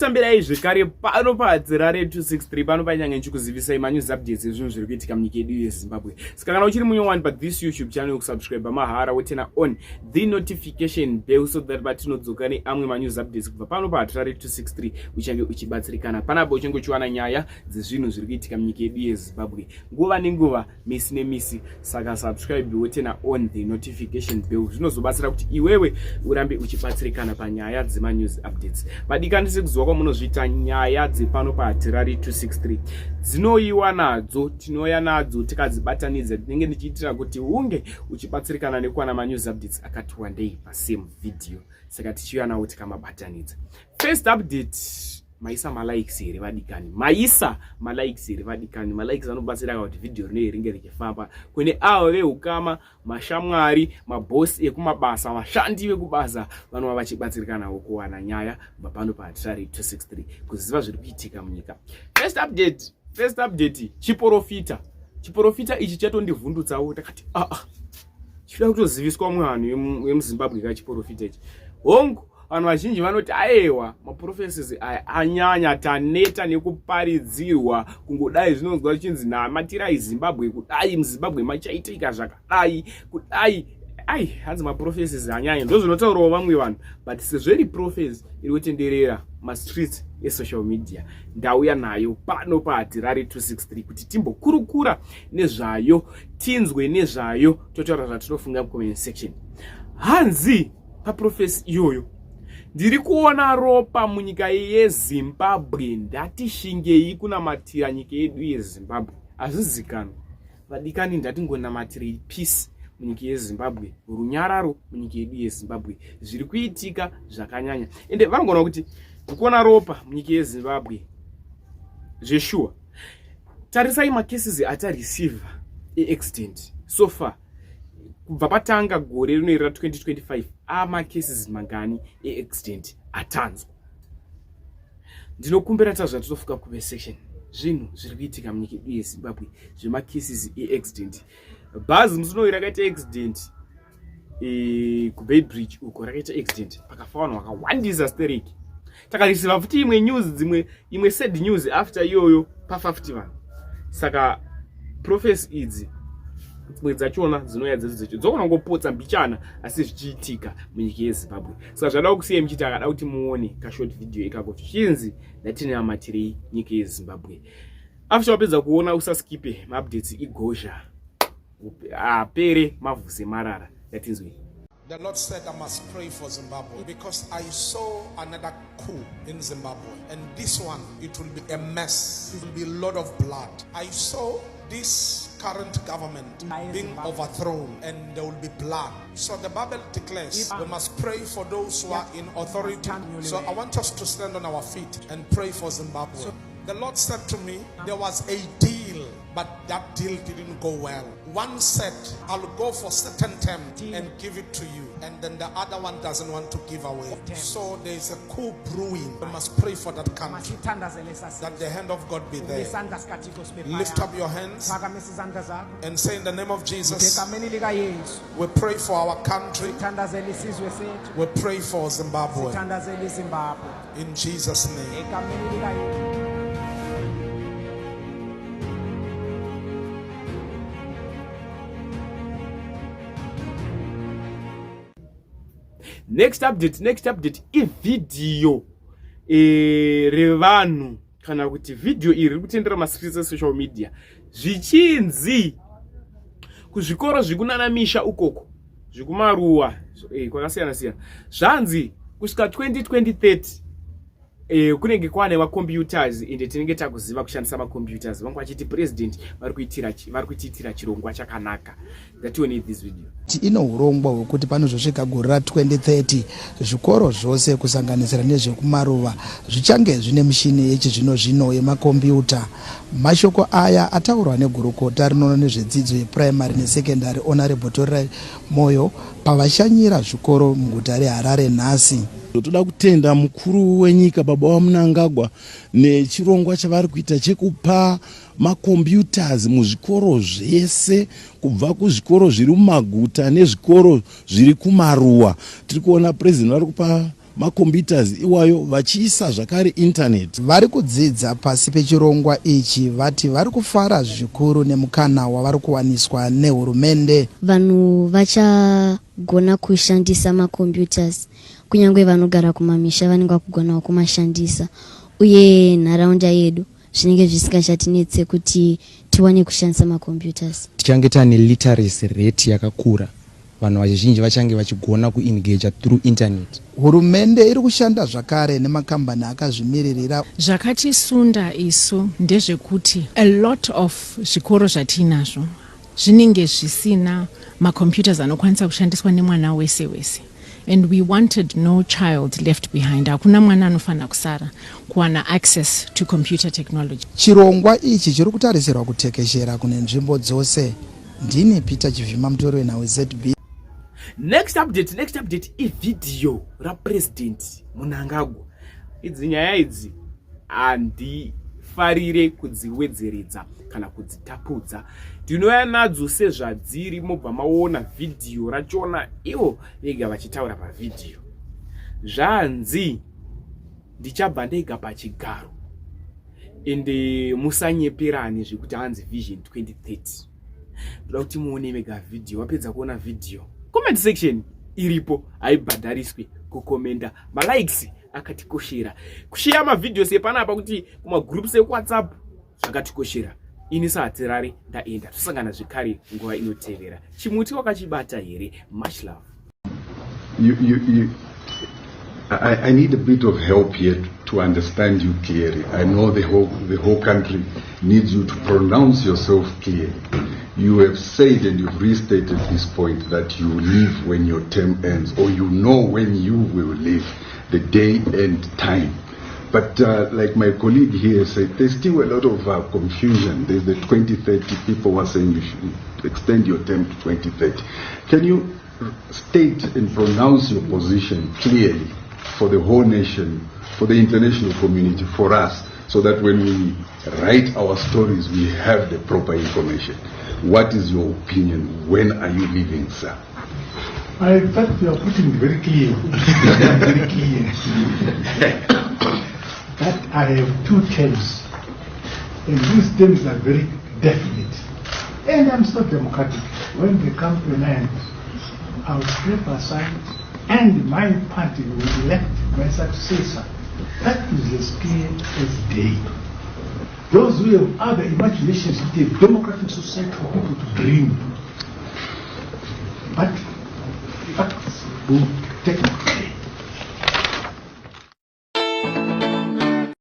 Tambirai zvekare pano paHadzirare 263 pano panyanga nchikuzivisai manews updates ezvinhu zviri kuitika munyika yedu yeZimbabwe. Saka kana uchiri munyowani pa this YouTube channel kusubscribe mahara wotena on the notification bell so that patinodzoka neamwe manews updates kubva pano paHadzirare 263 uchange uchibatsirikana panapo uchange uchiwana nyaya dzezvinhu zviri kuitika munyika yedu yeZimbabwe nguva nenguva, misi nemisi. Saka subscribe wotena on the notification bell zvinozobatsira kuti iwewe urambe uchibatsirikana panyaya dzemanews updates. Madikani sekuziva munozvita nyaya dzepano paHadzirare 263 dzinoiwa nadzo, tinouya nadzo tikadzibatanidza, tinenge tichiitira kuti unge uchibatsirikana nekuwana manews updates akati wandei pasame video. Saka tichiuya nawo tikamabatanidza. First update, maisa malikes here vadikani, maisa malikes here vadikani. Malikes anobatsira kuti video rino ringe richifamba kune avo vehukama, mashamwari, mabosi ekumabasa, vashandi vekubasa vanova vachibatsirikanawo kuwana nyaya kubva pano paHadzirare 263 kuziva zviri kuitika munyika. First update, chiporofita ichi chatondivhundutsawo, takati chida kutoziviswa muvanhu vemuZimbabwe kachiporofita ichi. Hongu vanhu vazhinji vanoti aiwa maprofeses aya anyanya, taneta nekuparidzirwa kungodai zvinonzwa zvichinzi namatirai Zimbabwe kudai, muZimbabwe machaitika zvakadai kudai. Hanzi maprofeses anyanya ndozvinotaurawo vamwe vanhu, but sezveri profes iri kutenderera mastreets esocial media, ndauya nayo pano paHadzirare 263 kuti timbokurukura nezvayo, tinzwe nezvayo, totaura zvatinofunga mucomment section. Hanzi paprofesi iyoyo ndiri kuona ropa munyika yeZimbabwe, ndati shingei kunamatira nyika yedu yeZimbabwe. Azvizikanwa vadikani, ndatingonamatira peace munyika yeZimbabwe, runyararo munyika yedu yeZimbabwe. Zviri kuitika zvakanyanya ende vanogona kuti ndikuona ropa munyika yeZimbabwe zveshuwa. Tarisai macases atareceive eaccident so far kubva patanga gore rinoerera 2025 amacases mangani eaccident atanzwa. Ndinokumbira tazvatinofuka comment section zvinhu zviri kuitika munyika yedu yeZimbabwe zvemacases eaccident. Bhazi musinoi rakaita accident kuBay Bridge uko, rakaita accident pakafa vanhu vakawandisa stereki. Takarisiva futi imwe news, imwe sad news after iyoyo pa50 vanhu. Saka profesi idzi dzimwe dzachona dzinouya dzogona kungopotsa mbichana asi zvichiitika munyika yeZimbabwe. Saka zvada kusiyai muchiti akada kuti muone kashort video ikako chinzi ndatinaamatirei nyika yeZimbabwe. After wapedza kuona usaskipe maupdates igozha apere mavhuse marara. Ndatinzwe. The Lord said I must pray for Zimbabwe because I saw another coup in Zimbabwe, and this one, it will be a mess. It will be a lot of blood. I saw this current government being overthrown and there will be blood. So the Bible declares we must pray for those who are in authority. So I want us to stand on our feet and pray for Zimbabwe. The Lord said to me, there was a deal, but that deal didn't go well. One said, I'll go for certain term and give it to you. And then the other one doesn't want to give away. So there's a coup brewing. We must pray for that country, that the hand of God be there. Lift up your hands and say, in the name of Jesus, we pray for our country. We pray for Zimbabwe. In Jesus' name. Next update ivideo revanhu kana kuti video iri kutendera mascreens social media zvichinzi kuzvikoro zvikunanamisha ukoko zvikumaruwa kwakasiyana siyana zvanzi kusvika 2030 kunenge kwane macomputers ende tinenge takuziva kushandisa macomputers. Vangu vachiti president vari kuitira chirongwa chakanaka. Ngatione this video. Ino urongwa hwekuti panozosvika gore ra 2030 zvikoro zvose kusanganisira nezvekumaruva zvichange zvine mishini yechizvino zvino yemakombiyuta. Mashoko aya ataurwa negurukota rinoona nezvedzidzo yeprimary nesecondary Honorable Tori Moyo pavashanyira zvikoro muguta reHarare nhasi. Toda kutenda mukuru wenyika baba vaMnangagwa nechirongwa chavari kuita chekupa macomputers muzvikoro zvese kubva kuzvikoro zviri mumaguta nezvikoro zviri kumaruwa. Tiri kuona president vari kupa macomputers iwayo vachiisa zvakare internet. Vari kudzidza pasi pechirongwa ichi vati vari kufara zvikuru nemukana wavari kuwaniswa nehurumende. Vanhu vachagona kushandisa macomputers kunyange vanogara kumamisha vanenge vakugona kumashandisa, uye nharaunda yedu zvinenge zvisingachatinetse kuti tiwane kushandisa macomputers. Tichange tane literacy rate yakakura, vanhu vazhinji vachange vachigona kuengage through internet. Hurumende iri kushanda zvakare nemakambani akazvimiririra. Zvakatisunda isu ndezvekuti a lot of zvikoro zvatinazvo zvinenge zvisina macomputers anokwanisa kushandiswa nemwana wese wese. And we wanted no child left behind. Hakuna mwana anofana kusara kuwana access to computer technology. Chirongwa ichi chiri kutarisirwa kutekeshera kune nzvimbo dzose. Ndini Peter Chivhima, mutori wenhau ZB. Next update ividhiyo rapresident Mnangagwa. Idzi nyaya idzi handifarire kudziwedzeredza kana kudzitapudza. Ndinouya nadzo sezvadziri mobva maona vidhiyo rachona ivo vega vachitaura pavidhiyo. Zvanzi ndichabva ndega pachigaro ende musanyeperani zvekuti hanzi Vision 2030. Ndoda kuti muone mega vidhiyo. Wapedza kuona vidhiyo, comment section iripo, haibhadhariswi kukomenda. Malikes akatikoshera. Kushare mavidhiyo sepanapa kuti kuma groups eWhatsApp zvakatikoshera. Ini saatirari ndaenda tusangana zvekare nguva inotevera. Chimuti wakachibata here. Much love. I need a bit of help here to understand you clearly. I know the whole country needs you to pronounce yourself clearly. You have said and you've restated this point that you leave when your term ends, or you know when you will leave, the day and time. But like my colleague here said, there's still a lot of confusion. There's the 2030, people were saying you should extend your term to 2030. Can you state and pronounce your position clearly for the whole nation, for the international community, for us, so that when we write our stories, we have the proper information? What is your opinion? When are you leaving, sir? I thought you are putting it very clear. Very clear. That I have 2 terms, and these terms are very definite. And I'm still democratic. When they come to an end, I'll step aside, and my party will elect my successor. That is as clear as day. Those who have other imaginations, the democratic society for people to dream. But facts don't